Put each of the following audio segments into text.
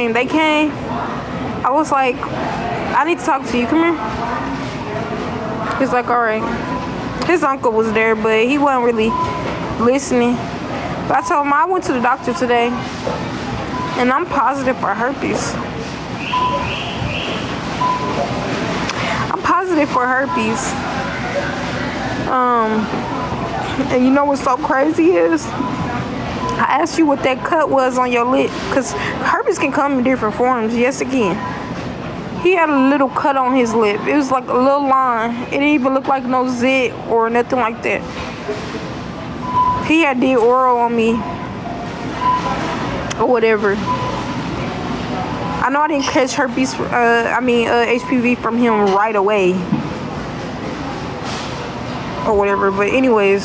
everything. They came. I was like, I need to talk to you. Come here. He's like, all right. His uncle was there, but he wasn't really listening. But I told him I went to the doctor today, and I'm positive for herpes. I'm positive for herpes. And you know what's so crazy is, I asked you what that cut was on your lip, because herpes can come in different forms. Yes, again. He had a little cut on his lip. It was like a little line. It didn't even look like no zit or nothing like that. He had did oral on me or whatever. I know I didn't catch herpes, HPV from him right away or whatever. But anyways,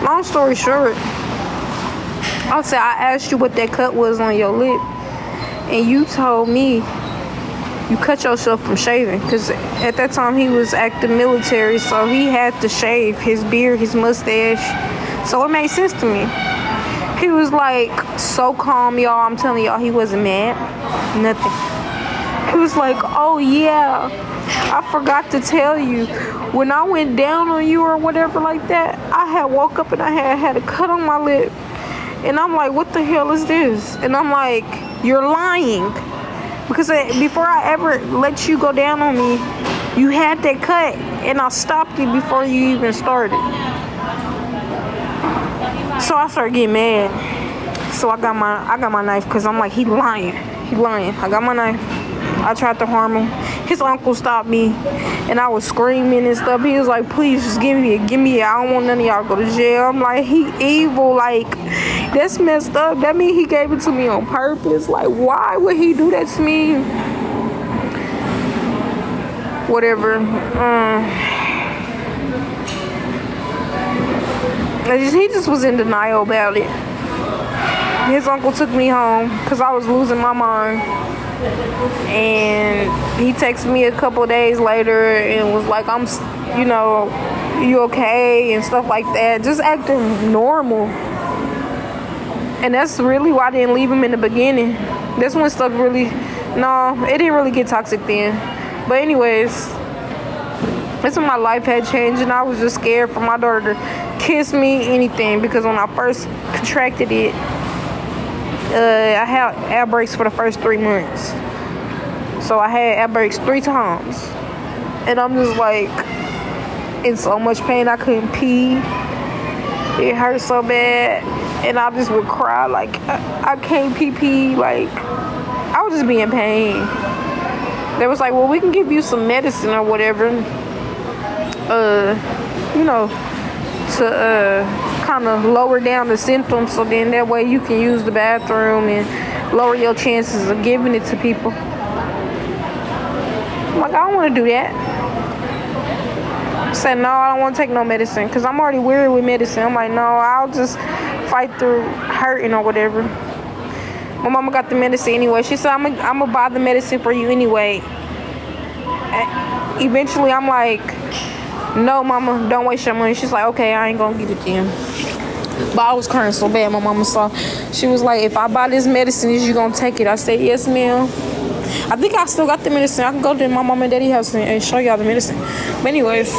long story short, I'll say I asked you what that cut was on your lip, and you told me you cut yourself from shaving, because at that time he was active military, so he had to shave his beard, his mustache. So it made sense to me. He was like so calm, y'all. I'm telling y'all, he wasn't mad. Nothing. He was like, oh yeah, I forgot to tell you, when I went down on you or whatever like that, I had woke up and I had a cut on my lip. And I'm like, what the hell is this? And I'm like, you're lying. Because before I ever let you go down on me, you had that cut, and I stopped you before you even started. So I started getting mad. So I got my knife, because I'm like, he lying. I got my knife. I tried to harm him. His uncle stopped me, and I was screaming and stuff. He was like, please, just give me it. I don't want none of y'all to go to jail. I'm like, he evil. Like, that's messed up. That means he gave it to me on purpose. Like, why would he do that to me? Whatever. He just was in denial about it. His uncle took me home because I was losing my mind. And he texted me a couple days later and was like, you okay? And stuff like that. Just acting normal. And that's really why I didn't leave him in the beginning. That's when stuff really, it didn't really get toxic then. But anyways, that's when my life had changed, and I was just scared for my daughter to kiss me, anything, because when I first contracted it, I had outbreaks for the first 3 months. So I had outbreaks 3 times. And I'm just like in so much pain, I couldn't pee. It hurt so bad. And I just would cry like, I can't pee. Like, I was just being in pain. They was like, well, we can give you some medicine or whatever, to kind of lower down the symptoms, so then that way you can use the bathroom and lower your chances of giving it to people. I'm like, I don't want to do that. I said, no, I don't want to take no medicine, because I'm already weary with medicine. I'm like, no, I'll just fight through hurting or whatever. My mama got the medicine anyway. She said, I'm gonna buy the medicine for you anyway. Eventually, I'm like, no, mama, don't waste your money. She's like, okay, I ain't gonna get it then. But I was crying so bad. My mama saw. She was like, if I buy this medicine, is you gonna take it? I said, yes, ma'am. I think I still got the medicine. I can go to my mom and daddy house and show y'all the medicine. But anyways,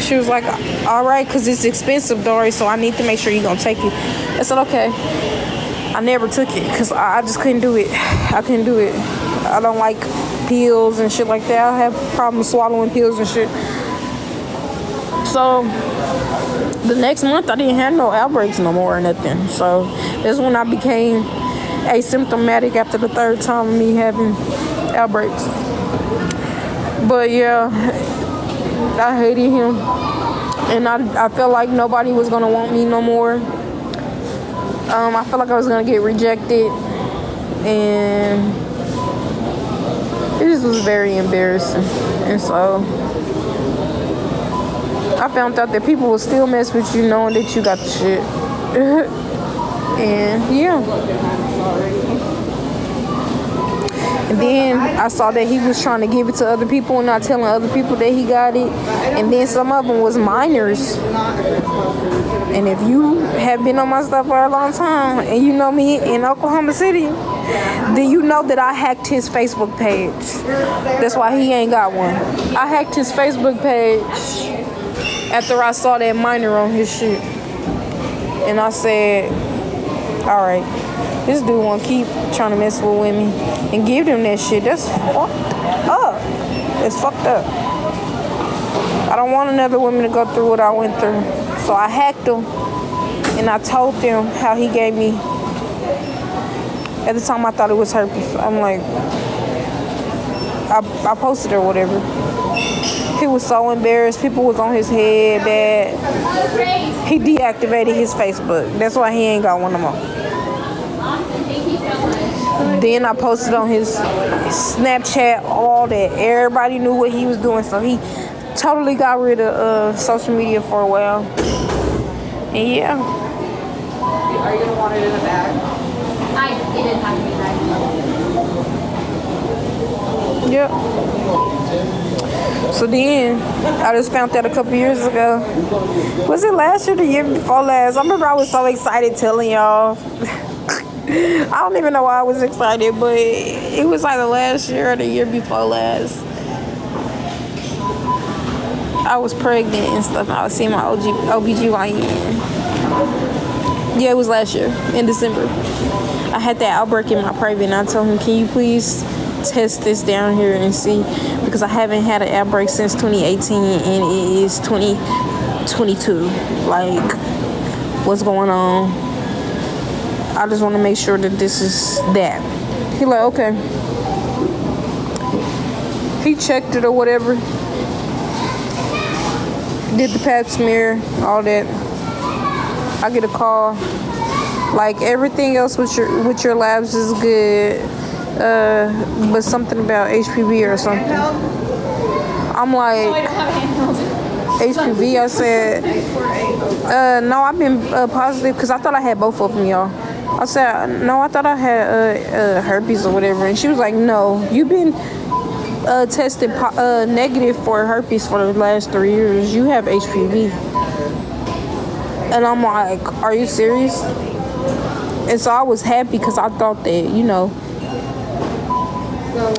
she was like, all right, because it's expensive, Dory, so I need to make sure you're gonna take it. I said, okay. I never took it because I just couldn't do it. I couldn't do it. I don't like pills and shit like that. I have problems swallowing pills and shit. So the next month I didn't have no outbreaks no more or nothing. So that's when I became asymptomatic after the 3rd time of me having outbreaks. But yeah, I hated him, and I felt like nobody was gonna want me no more. I felt like I was gonna get rejected, and it just was very embarrassing. And so I found out that people will still mess with you knowing that you got the shit. And yeah. And then I saw that he was trying to give it to other people and not telling other people that he got it. And then some of them was minors. And if you have been on my stuff for a long time and you know me in Oklahoma City, then you know that I hacked his Facebook page. That's why he ain't got one. I hacked his Facebook page after I saw that minor on his shit. And I said, all right, this dude won't keep trying to mess with women and give them that shit. That's fucked up. It's fucked up. I don't want another woman to go through what I went through. So I hacked him and I told them how he gave me. At the time I thought it was herpes. I'm like, I posted or whatever. He was so embarrassed. People was on his head bad. He deactivated his Facebook. That's why he ain't got one no more. Then I posted on his Snapchat, all that. Everybody knew what he was doing. So he totally got rid of social media for a while. And yeah. Are you going to want it in a bag? It didn't have to be bagged. Yep. So then, I just found that a couple years ago. Was it last year or the year before last? I remember I was so excited telling y'all. I don't even know why I was excited, but it was either last year or the year before last. I was pregnant and stuff, and I was seeing my OBGYN. Yeah, it was last year, in December. I had that outbreak in my private, and I told him, can you please test this down here and see? Because I haven't had an outbreak since 2018, and it is 2022. Like, what's going on? I just want to make sure that this is that. He like, okay. He checked it or whatever. Did the pap smear, all that. I get a call. Like, everything else with your labs is good. But something about HPV or something. I'm like, HPV, I said, no, I've been positive because I thought I had both of them, y'all. I said, no, I thought I had herpes or whatever. And she was like, no, you've been tested negative for herpes for the last 3 years. You have HPV. And I'm like, are you serious? And so I was happy because I thought that, you know,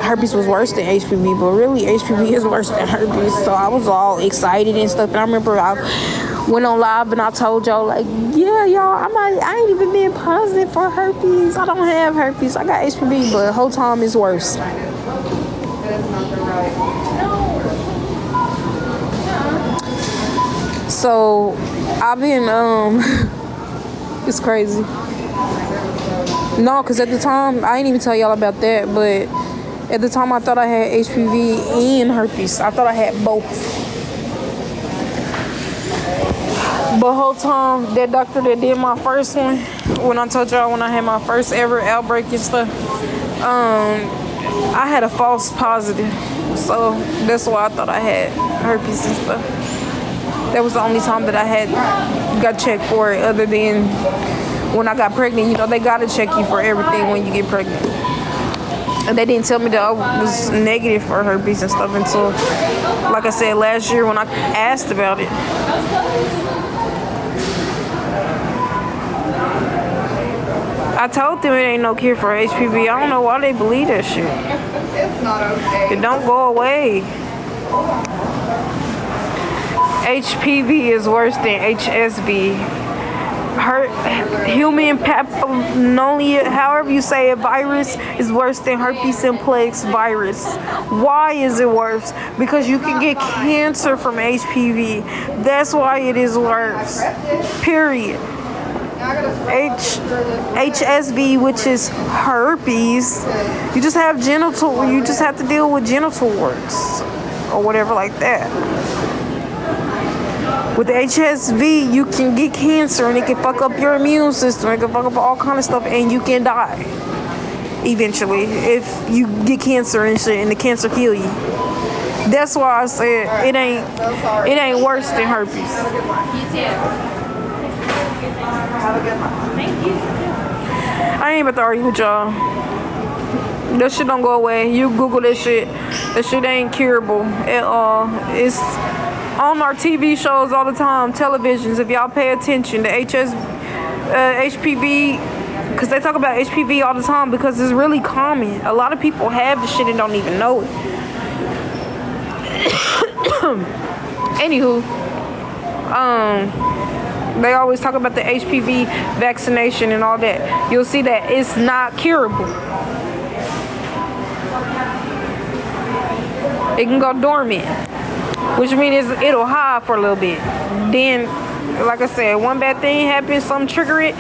herpes was worse than HPV, but really HPV is worse than herpes. So I was all excited and stuff. And I remember I went on live and I told y'all, like, yeah, y'all, I ain't even been positive for herpes. I don't have herpes. I got HPV, but the whole time it's worse. So I've been it's crazy. No, because at the time I didn't even tell y'all about that, but at the time I thought I had HPV and herpes. I thought I had both. But whole time, that doctor that did my first one, when I told y'all when I had my first ever outbreak and stuff, I had a false positive. So that's why I thought I had herpes and stuff. That was the only time that I got checked for it, other than when I got pregnant. You know, they gotta check you for everything when you get pregnant. And they didn't tell me that I was negative for herpes and stuff until, like I said, last year when I asked about it. I told them it ain't no cure for HPV. I don't know why they believe that shit. It's not okay. It don't go away. HPV is worse than HSV. Human papillomavirus, however you say it, virus is worse than herpes simplex virus. Why is it worse? Because you can get cancer from HPV. That's why it is worse. Period. HSV, which is herpes, you just have you just have to deal with genital warts or whatever like that. With the HSV, you can get cancer and it can fuck up your immune system. It can fuck up all kind of stuff and you can die eventually if you get cancer and shit and the cancer kill you. That's why I said it ain't worse than herpes. You too. Have a good one. Thank you. I ain't about to argue with y'all. That shit don't go away. You Google this shit. That shit ain't curable at all. on our TV shows all the time, televisions. If y'all pay attention, the HPV, because they talk about HPV all the time because it's really common. A lot of people have the shit and don't even know it. Anywho, they always talk about the HPV vaccination and all that. You'll see that it's not curable. It can go dormant, which means it'll hide for a little bit. Then, like I said, one bad thing happens, something trigger it.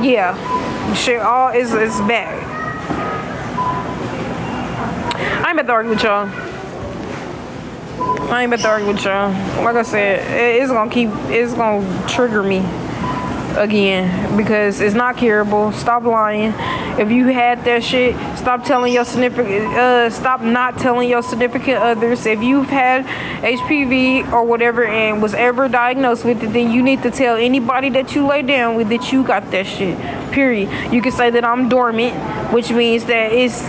Yeah, shit, all is bad. I ain't about to argue with y'all. Like I said, it's gonna trigger me again because it's not curable. Stop lying. If you had that shit, stop not telling your significant others. If you've had HPV or whatever and was ever diagnosed with it, then you need to tell anybody that you lay down with that you got that shit. Period. You can say that I'm dormant, which means that it's,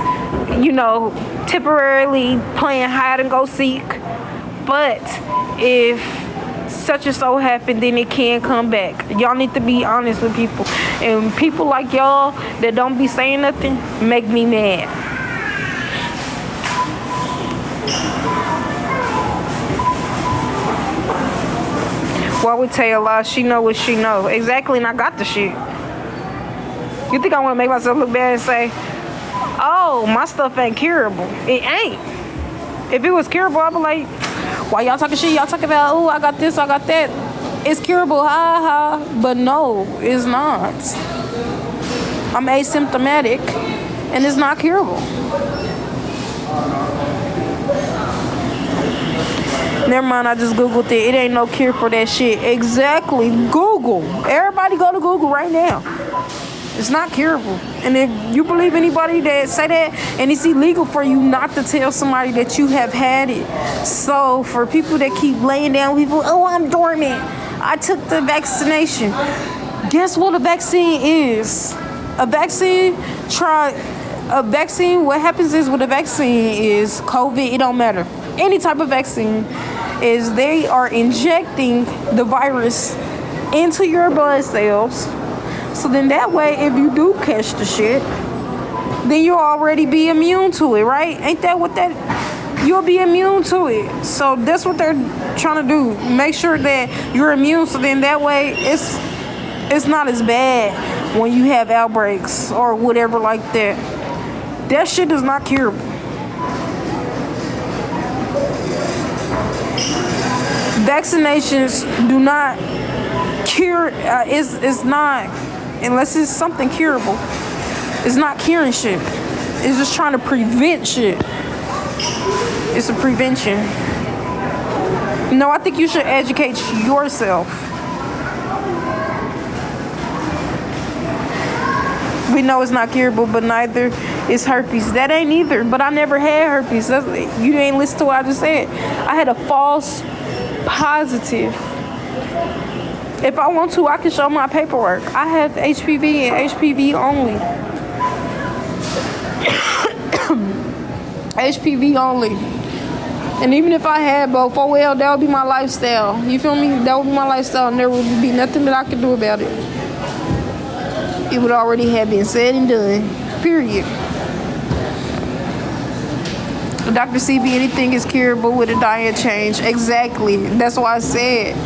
temporarily playing hide and go seek. But if such and so happened, then it can come back. Y'all need to be honest with people. And people like y'all that don't be saying nothing make me mad. Why would tell a lie? She know what she know. Exactly, and I got the shit. You think I want to make myself look bad and say, oh, my stuff ain't curable? It ain't. If it was curable, I'd be like, why y'all talking shit? Y'all talking about, oh, I got this, I got that. It's curable, ha ha. But no, it's not. I'm asymptomatic, and it's not curable. Never mind, I just Googled it. It ain't no cure for that shit. Exactly. Google. Everybody go to Google right now. It's not curable. And if you believe anybody that say that, and it's illegal for you not to tell somebody that you have had it. So for people that keep laying down people, oh, I'm dormant, I took the vaccination. Guess what a vaccine is? A vaccine, what happens is with a vaccine is COVID, it don't matter. Any type of vaccine is they are injecting the virus into your blood cells. So then that way, if you do catch the shit, then you'll already be immune to it, right? Ain't that what that... You'll be immune to it. So that's what they're trying to do. Make sure that you're immune, so then that way it's not as bad when you have outbreaks or whatever like that. That shit is not curable. Vaccinations do not cure... It's not... Unless it's something curable. It's not curing shit. It's just trying to prevent shit. It's a prevention. No, I think you should educate yourself. We know it's not curable, but neither is herpes. That ain't either, but I never had herpes. You ain't listen to what I just said. I had a false positive. If I want to, I can show my paperwork. I have HPV and HPV only. HPV only. And even if I had both, oh well, that would be my lifestyle. You feel me? That would be my lifestyle, and there would be nothing that I could do about it. It would already have been said and done. Period. Dr. CB, anything is curable with a diet change. Exactly. That's why I said,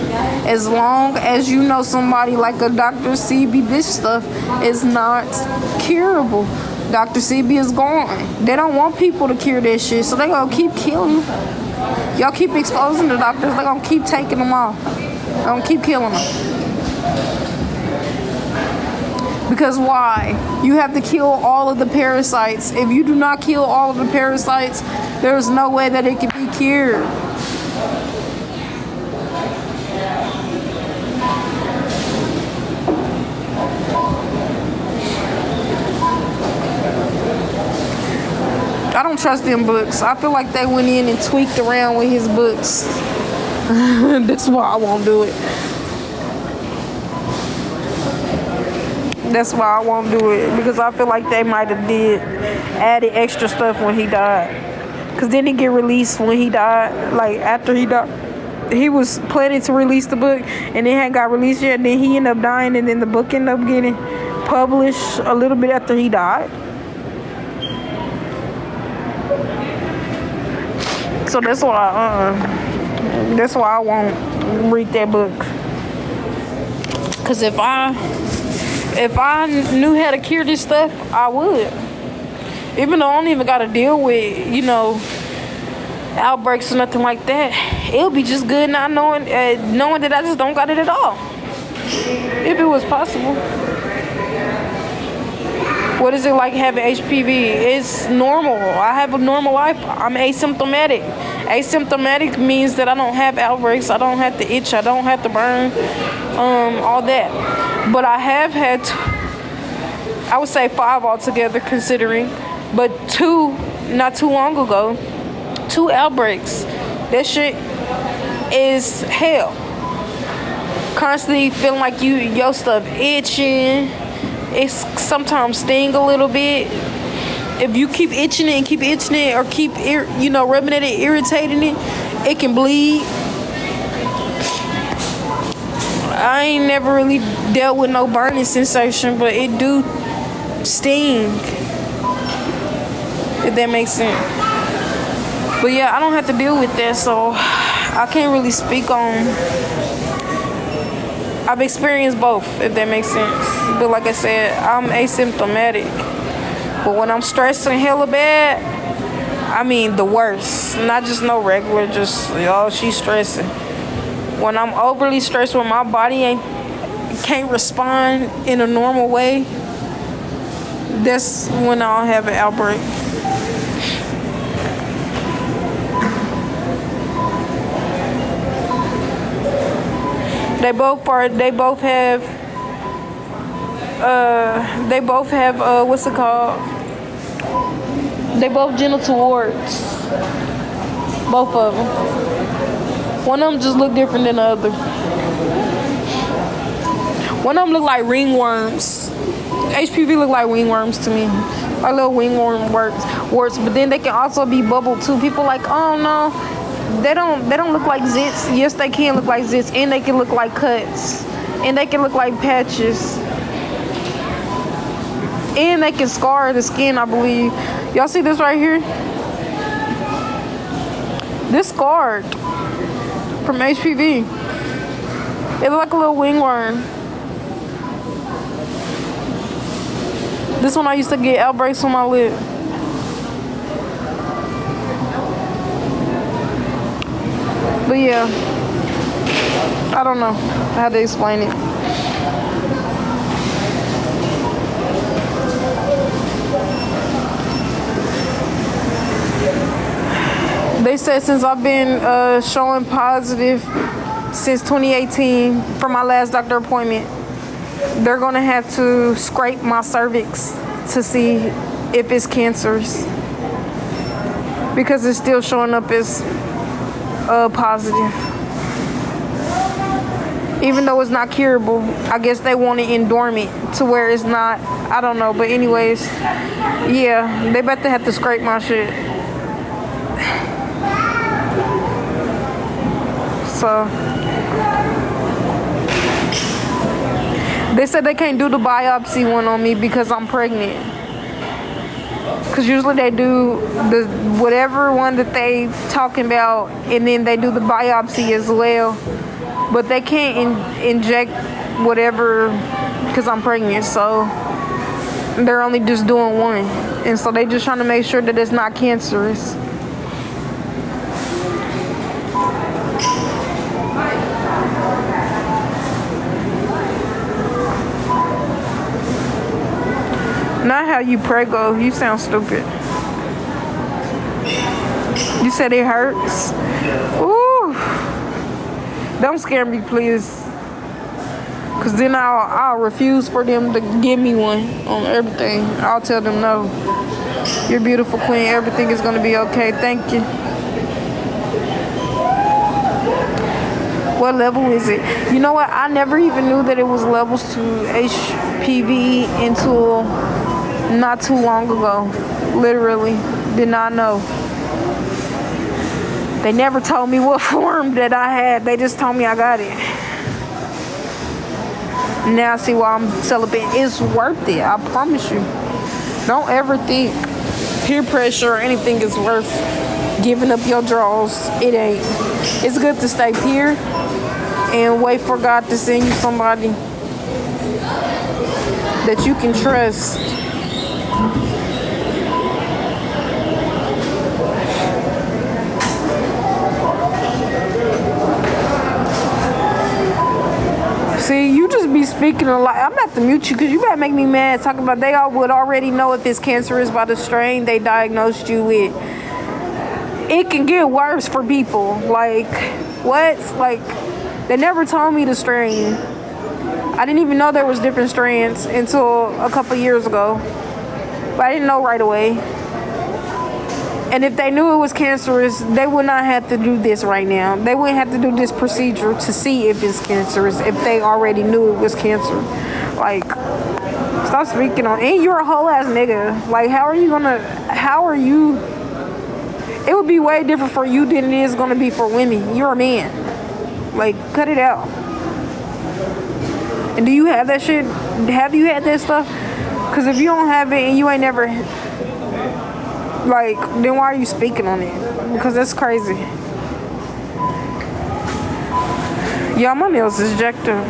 as long as you know somebody like a Dr. CB, this stuff is not curable. Dr. CB is gone. They don't want people to cure that shit, so they're going to keep killing them. Y'all keep exposing the doctors, they're going to keep taking them off. They're going to keep killing them. Because why? You have to kill all of the parasites. If you do not kill all of the parasites, there's no way that it can be cured. I don't trust them books. I feel like they went in and tweaked around with his books. That's why I won't do it. That's why I won't do it, because I feel like they might have added extra stuff when he died. Because didn't he get released when he died? Like after he died? he was planning to release the book, and it hadn't got released yet. And then he ended up dying, and then the book ended up getting published a little bit after he died. So that's why I won't read that book. Cause if I knew how to cure this stuff, I would. Even though I don't even gotta deal with, you know, outbreaks or nothing like that, it'll be just good not knowing that I just don't got it at all. If it was possible. What is it like having HPV? It's normal. I have a normal life. I'm asymptomatic. Asymptomatic means that I don't have outbreaks. I don't have to itch. I don't have to burn. All that. But I have had, I would say 5 altogether considering, but 2 not too long ago. 2 outbreaks. That shit is hell. Constantly feeling like your stuff itching. It's sometimes sting a little bit. If you keep itching it and keep itching it, or keep rubbing at it, irritating it, it can bleed. I ain't never really dealt with no burning sensation, but it do sting. If that makes sense. But yeah, I don't have to deal with that, so I can't really speak on. I've experienced both, if that makes sense. But like I said, I'm asymptomatic. But when I'm stressing hella bad, I mean the worst. Not just no regular, just, she's stressing. When I'm overly stressed, when my body can't respond in a normal way, that's when I'll have an outbreak. They both have what's it called? They both genital warts. Both of them. One of them just look different than the other. One of them look like ringworms. HPV look like ringworms to me. Like little ringworm warts. But then they can also be bubbled too. People like, oh no. They don't look like zits. Yes, they can look like zits, and they can look like cuts, and they can look like patches, and they can scar the skin, I believe. Y'all see this right here? This scarred from HPV. It look like a little wingworm. This one I used to get outbreaks on my lip. But yeah, I don't know how to explain it. They said since I've been showing positive since 2018 from my last doctor appointment, they're gonna have to scrape my cervix to see if it's cancerous, because it's still showing up as positive. Even though it's not curable, I guess they want it in dormant to where it's not. I don't know, but anyways, yeah, they better have to scrape my shit. So they said they can't do the biopsy one on me because I'm pregnant. Because usually they do the whatever one that they talking about, and then they do the biopsy as well. But they can't inject whatever because I'm pregnant. So they're only just doing one. And so they just trying to make sure that it's not cancerous. Not how you prego. You sound stupid. You said it hurts? Ooh. Don't scare me, please. Because then I'll refuse for them to give me one on everything. I'll tell them no. You're beautiful, queen. Everything is going to be okay. Thank you. What level is it? You know what? I never even knew that it was levels to HPV until not too long ago. Literally. Did not know. They never told me what form that I had. They just told me I got it. Now I see why I'm celibate. It's worth it. I promise you. Don't ever think peer pressure or anything is worth giving up your draws. It ain't. It's good to stay pure and wait for God to send you somebody that you can trust. See, you just be speaking a lot. I'm about to mute you because you better make me mad talking about they all would already know if it's cancerous by the strain they diagnosed you with. It can get worse for people. Like, what? Like, they never told me the strain. I didn't even know there was different strains until a couple years ago. But I didn't know right away. And if they knew it was cancerous, they would not have to do this right now. They wouldn't have to do this procedure to see if it's cancerous if they already knew it was cancer. Like, stop speaking on. And you're a whole ass nigga. Like, how are you? It would be way different for you than it is gonna be for women. You're a man. Like, cut it out. And do you have that shit? Have you had that stuff? Because if you don't have it and you ain't never, like, then why are you speaking on it? Because that's crazy. Y'all, my nails is jacked up.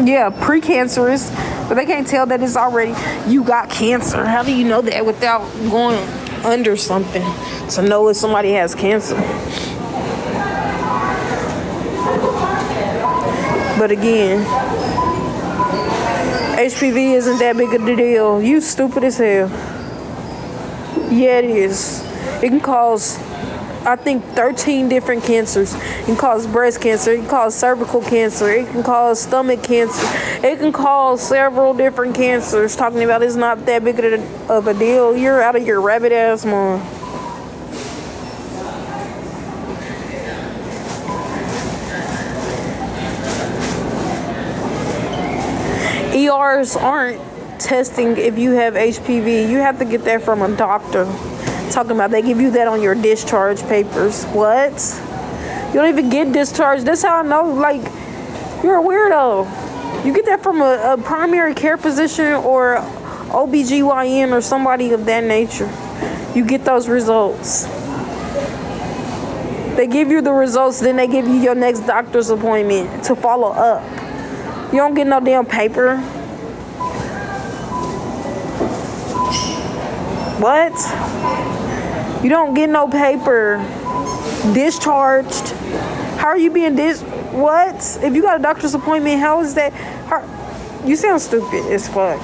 Yeah, precancerous, but they can't tell that it's already, you got cancer. How do you know that without going under something to know if somebody has cancer? But again, HPV isn't that big of a deal. You stupid as hell. Yeah, it is. It can cause, I think, 13 different cancers. It can cause breast cancer. It can cause cervical cancer. It can cause stomach cancer. It can cause several different cancers. Talking about it's not that big of a deal. You're out of your rabbit ass mind. ERs aren't testing if you have HPV. You have to get that from a doctor. Talking about they give you that on your discharge papers. What? You don't even get discharged. That's how I know, like, you're a weirdo. You get that from a primary care physician or OBGYN or somebody of that nature. You get those results. They give you the results, then they give you your next doctor's appointment to follow up. You don't get no damn paper. What? You don't get no paper. Discharged. How are you being what? If you got a doctor's appointment, how is that? You sound stupid as fuck.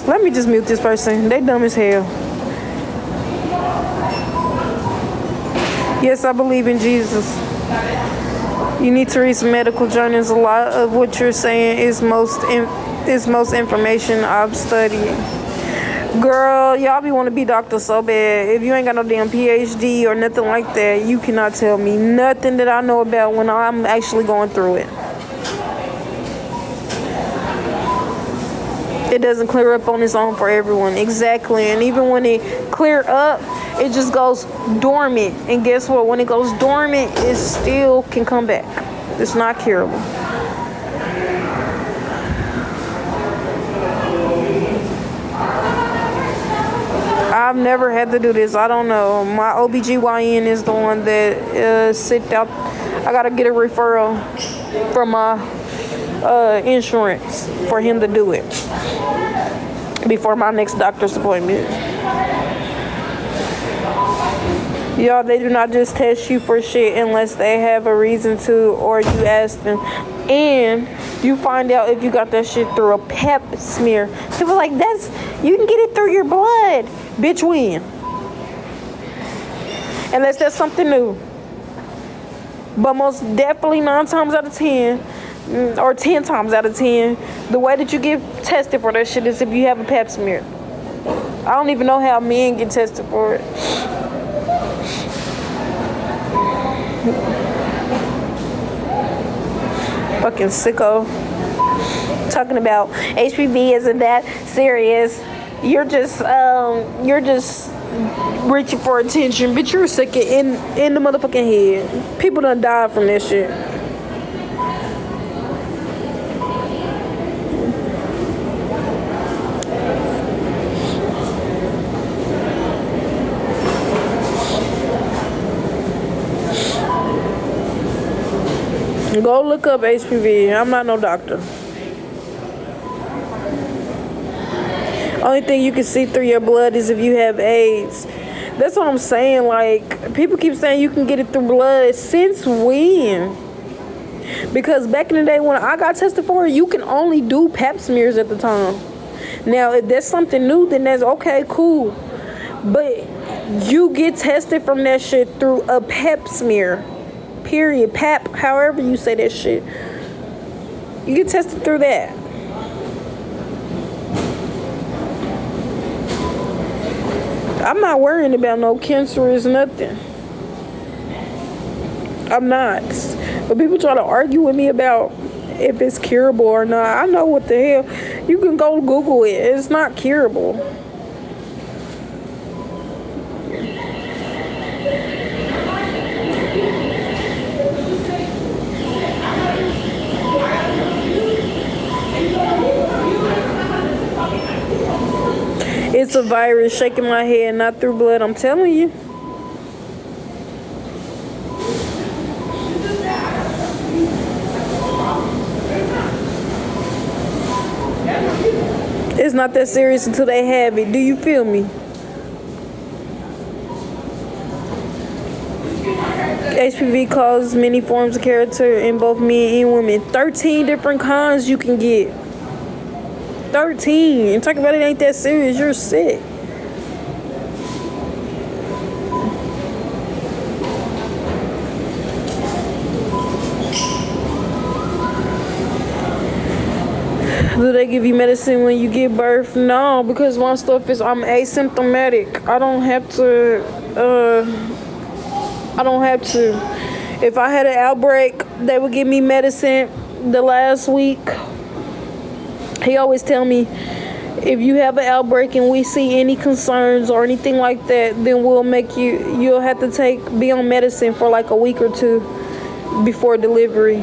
Let me just mute this person. They dumb as hell. Yes, I believe in Jesus. You need to read some medical journals. A lot of what you're saying is most information I've studied. Girl, y'all be want to be doctors so bad. If you ain't got no damn PhD or nothing like that, you cannot tell me nothing that I know about when I'm actually going through it. It doesn't clear up on its own for everyone. Exactly. And even when it clear up, it just goes dormant. And guess what? When it goes dormant, it still can come back. It's not curable. I've never had to do this. I don't know. My OBGYN is the one that sit out. I got to get a referral from my insurance for him to do it before my next doctor's appointment. Y'all, they do not just test you for shit unless they have a reason to or you ask them. And you find out if you got that shit through a pap smear. People like, you can get it through your blood. Bitch, when? Unless that's something new. But most definitely 9 times out of 10, or 10 times out of 10, the way that you get tested for that shit is if you have a pap smear. I don't even know how men get tested for it. Fucking sicko. Talking about HPV isn't that serious. You're just reaching for attention, but you're sick in the motherfucking head. People done died from that shit. Go look up HPV. I'm not no doctor. Only thing you can see through your blood is if you have AIDS. That's what I'm saying. Like, people keep saying you can get it through blood. Since when? Because back in the day when I got tested for it, you can only do pap smears at the time. Now, if that's something new, then that's okay, cool. But you get tested from that shit through a pap smear. Period. Pap, however you say that shit. You get tested through that. I'm not worrying about no cancerous nothing. I'm not. But people try to argue with me about if it's curable or not. I know what the hell. You can go Google it. It's not curable. It's a virus. Shaking my head, not through blood. I'm telling you. It's not that serious until they have it. Do you feel me? HPV causes many forms of cancer in both men and women. 13 different kinds you can get. 13. And talk about it ain't that serious. You're sick. Do they give you medicine when you give birth? No, because my stuff is I'm asymptomatic. I don't have to. If I had an outbreak, they would give me medicine the last week. He always tell me, if you have an outbreak and we see any concerns or anything like that, then we'll make you'll have to be on medicine for like a week or two before delivery.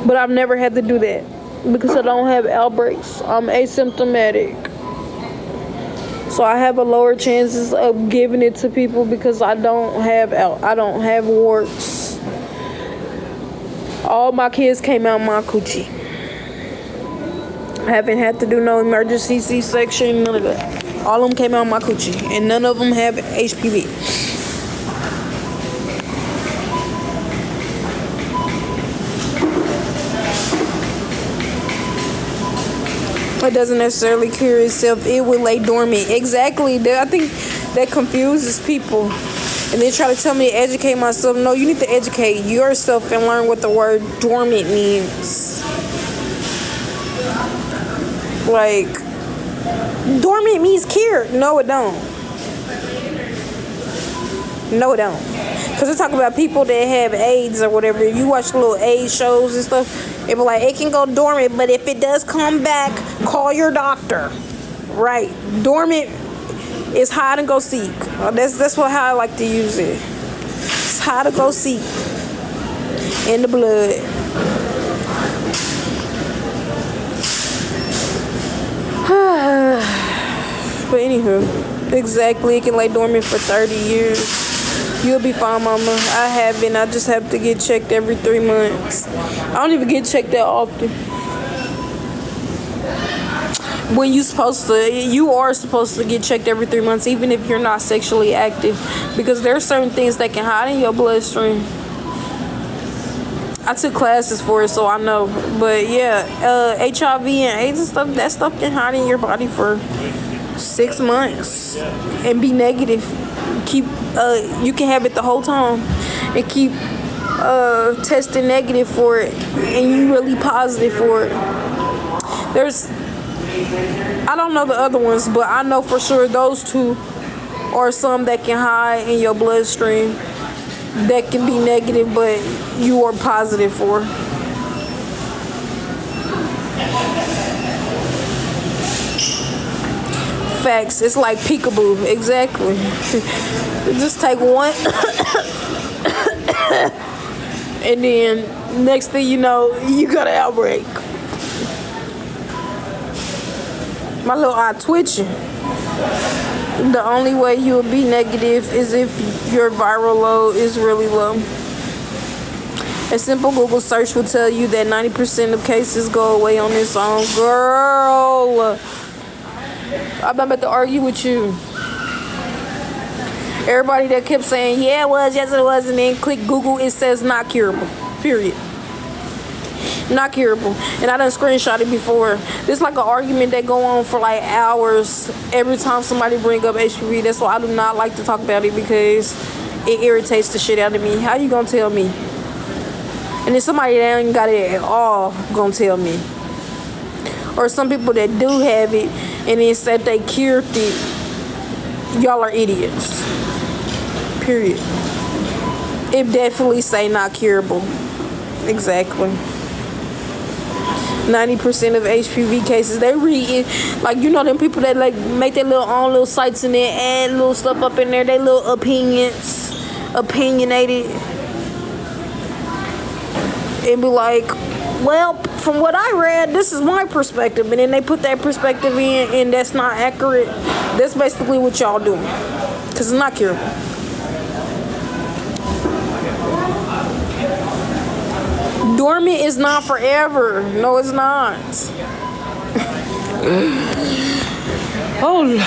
But I've never had to do that because I don't have outbreaks. I'm asymptomatic. So I have a lower chances of giving it to people because I don't have warts. All my kids came out my coochie. I haven't had to do no emergency C-section, none of that. All of them came out my coochie, and none of them have HPV. It doesn't necessarily cure itself. It will lay dormant. Exactly. I think that confuses people. And they try to tell me to educate myself. No, you need to educate yourself and learn what the word dormant means. Like, dormant means cured. No, it don't. No, it don't. Because they talk about people that have AIDS or whatever. You watch little AIDS shows and stuff. They be like, it can go dormant, but if it does come back, call your doctor. Right. Dormant is hide and go seek. That's how I like to use it. It's hide and go seek in the blood. But anywho, exactly, it can lay dormant for 30 years. You'll be fine, mama. I haven't. I just have to get checked every 3 months. I don't even get checked that often. When you are supposed to get checked every 3 months, even if you're not sexually active, because there are certain things that can hide in your bloodstream. I took classes for it, so I know. But yeah, HIV and AIDS and stuff, that stuff can hide in your body for 6 months and be negative. You can have it the whole time and keep testing negative for it, and you really positive for it. I don't know the other ones, but I know for sure those two are some that can hide in your bloodstream. that can be negative, but you are positive for. Facts. It's like peekaboo. Exactly. Just take one. And then next thing you know, you got an outbreak. My little eye twitching. The only way you will be negative is if your viral load is really low. A simple Google search will tell you that 90% of cases go away on its own. Girl, I'm not about to argue with you. Everybody that kept saying, yeah, it was, yes, it was, and then click Google, it says not curable. Period. Not curable. And I done screenshot it before. This like an argument that go on for like hours every time somebody bring up HPV. That's why I do not like to talk about it, because it irritates the shit out of me. How you gonna tell me? And then somebody that ain't got it at all gonna tell me. Or some people that do have it and then said they cured it. Y'all are idiots. Period. It definitely say not curable. Exactly. 90% of HPV cases, they read it, like, you know, them people that like make their little own little sites and then add little stuff up in there, they little opinions, opinionated, and be like, well, from what I read, this is my perspective, and then they put that perspective in, and that's not accurate. That's basically what y'all doing, because it's not curable. Dormant is not forever. No, it's not. Oh, Lord.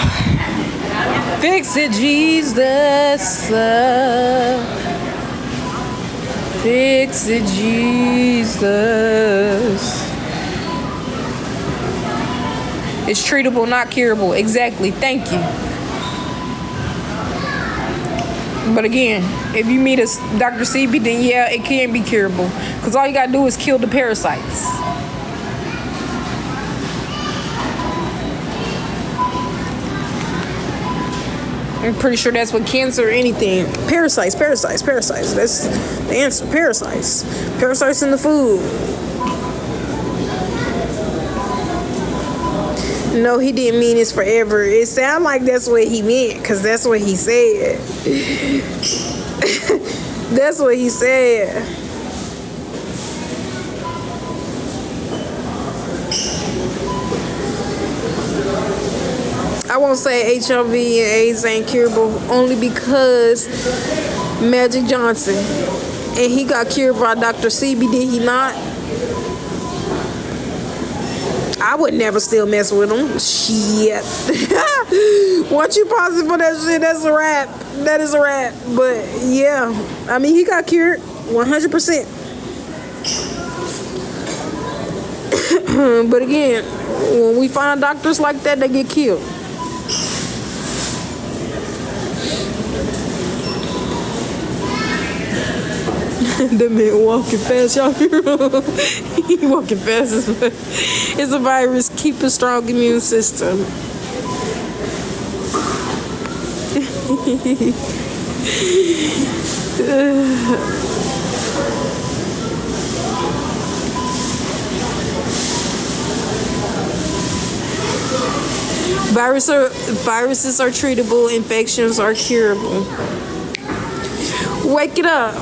Fix it, Jesus. Fix it, Jesus. It's treatable, not curable. Exactly. Thank you. But again, if you meet a Dr. CB, then yeah, it can be curable. Because all you got to do is kill the parasites. I'm pretty sure that's what cancer or anything. Parasites. That's the answer. Parasites in the food. No, he didn't mean it's forever. It sounds like that's what he meant, because that's what he said. That's what he said. I won't say HIV and AIDS ain't curable, only because Magic Johnson, and he got cured by Dr. CB, did he not? I would never still mess with him. Shit. Once you positive for that shit, that's a wrap. That is a wrap. But yeah, I mean, he got cured 100%. But again, when we find doctors like that, they get killed. That man walking fast, y'all hear him? He walking fast as well. It's a virus. Keep a strong immune system. Viruses are treatable. Infections are curable. Wake it up.